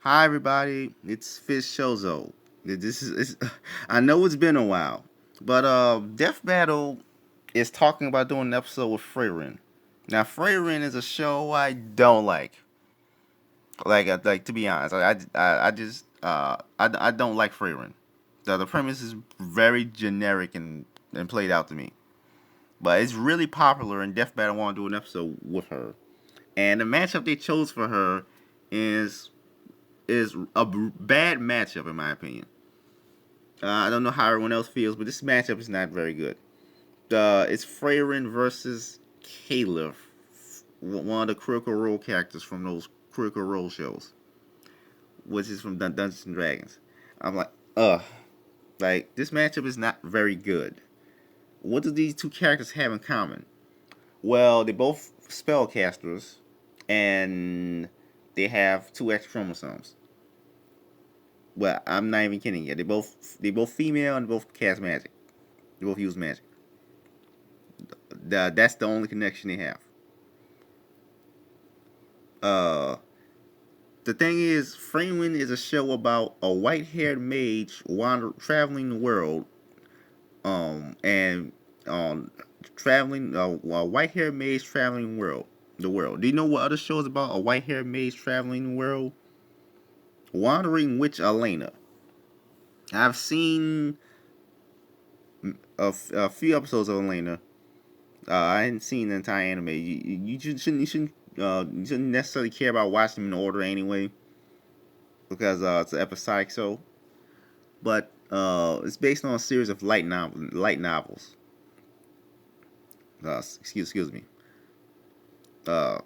Hi everybody, it's Fish Shozo. This is I know it's been a while, but Death Battle is talking about doing an episode with Frieren. Now Frieren is a show I don't like. Like to be honest, I just I don't like Frieren. The premise is very generic and played out to me. But it's really popular, and Death Battle want to do an episode with her. And the matchup they chose for her is bad matchup in my opinion. I don't know how everyone else feels, but this matchup is not very good. It's Frieren versus Keyleth, one of the Critical Role characters from those Critical Role shows, which is from Dungeons and Dragons. I'm like, like this matchup is not very good. What do these two characters have in common? Well, they both spellcasters, and they have two X chromosomes. Well, I'm not even kidding you. They both female and both cast magic. They both use magic. That's the only connection they have. Uh, the thing is, Freeman is a show about a white-haired mage traveling the world, and traveling a white-haired mage traveling the world. Do you know what other shows about a white-haired mage traveling the world? Wandering Witch Elena. I've seen a few episodes of Elena. I hadn't seen the entire anime. You shouldn't necessarily care about watching them in order anyway, because it's an episodic show. But it's based on a series of light novels. Excuse me. Uh,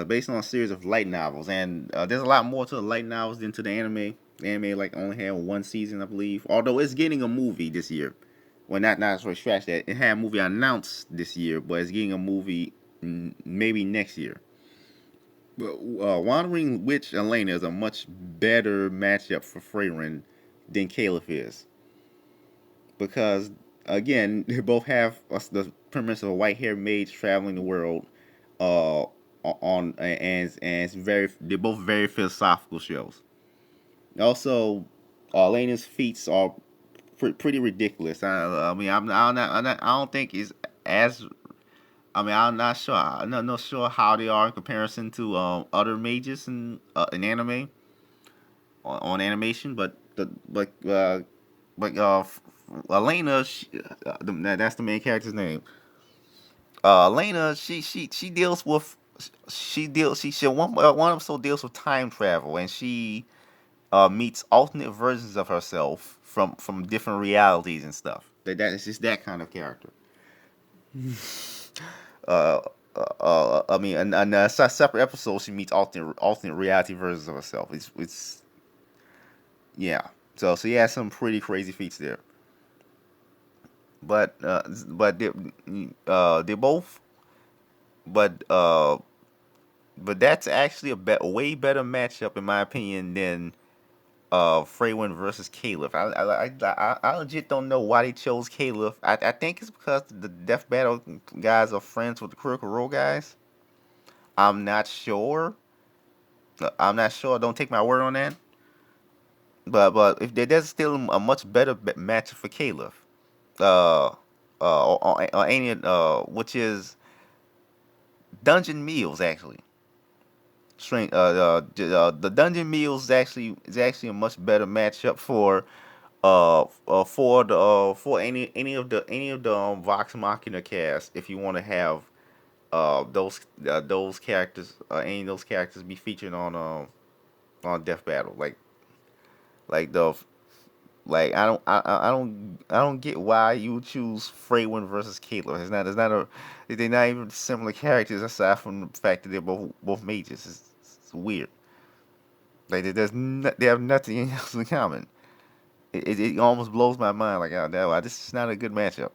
Based on a series of light novels, and there's a lot more to the light novels than to the anime. The anime like only had one season, I believe. Although it's getting a movie this year. Well, not for scratch that. It had a movie announced this year, but it's getting a movie maybe next year. But Wandering Witch Elena is a much better matchup for Frieren than Keyleth is, because again they both have the premise of a white-haired mage traveling the world, uh, and it's very they're both very philosophical shows. Also, Elena's feats are pretty ridiculous. I mean, I don't think it's as I mean, I'm not sure. I'm not sure how they are in comparison to other mages in anime on animation, but Elena, that's the main character's name. Elena, she deals with she one episode deals with time travel, and she meets alternate versions of herself from different realities and stuff. That is just that kind of character. uh, I mean, and a separate episode, she meets alternate reality versions of herself. It's yeah. So he has some pretty crazy feats there. But they both but that's actually a way better matchup in my opinion than Freywin versus Keyleth. I legit don't know why they chose Keyleth. I think it's because the Death Battle guys are friends with the Critical Role guys. I'm not sure. I'm not sure. Don't take my word on that. But if there's still a much better matchup for Keyleth, uh, or any which is Dungeon Meals actually. The Dungeon Meals is actually a much better matchup for any of the Vox Machina cast if you want to have those characters any of those characters be featured on Death Battle like the like I don't get why you would choose Freywin versus Caitlyn. It's not a they're not even similar characters aside from the fact that they're both mages. It's weird. Like they have nothing else in common. It almost blows my mind. Like, oh, no, this is not a good matchup.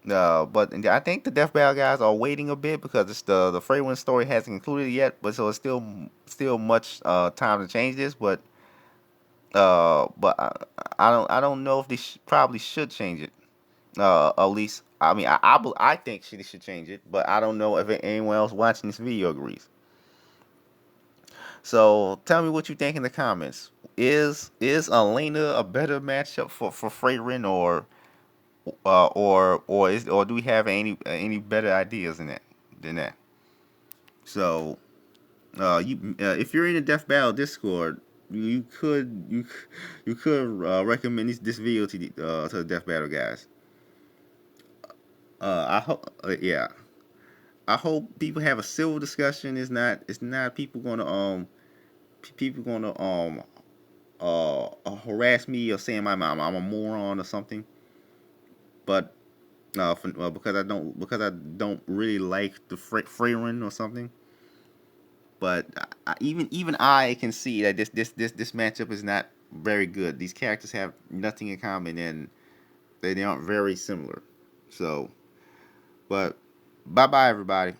But I think the Death Battle guys are waiting a bit because it's the Freywin story hasn't concluded yet. But so it's still much time to change this. But I don't know if they probably should change it. At least I mean I think she should change it. But I don't know if anyone else watching this video agrees. So tell me what you think in the comments. Is Elena a better matchup for Frieren, or do we have any better ideas than that? So you if you're in the Death Battle Discord, you could recommend this video to the Death Battle guys. I hope yeah. I hope people have a civil discussion. It's not people gonna people gonna harass me or saying I'm a moron or something. But because I don't really like the Frieren or something. But even I can see that this matchup is not very good. These characters have nothing in common, and they aren't very similar. So, but bye bye everybody.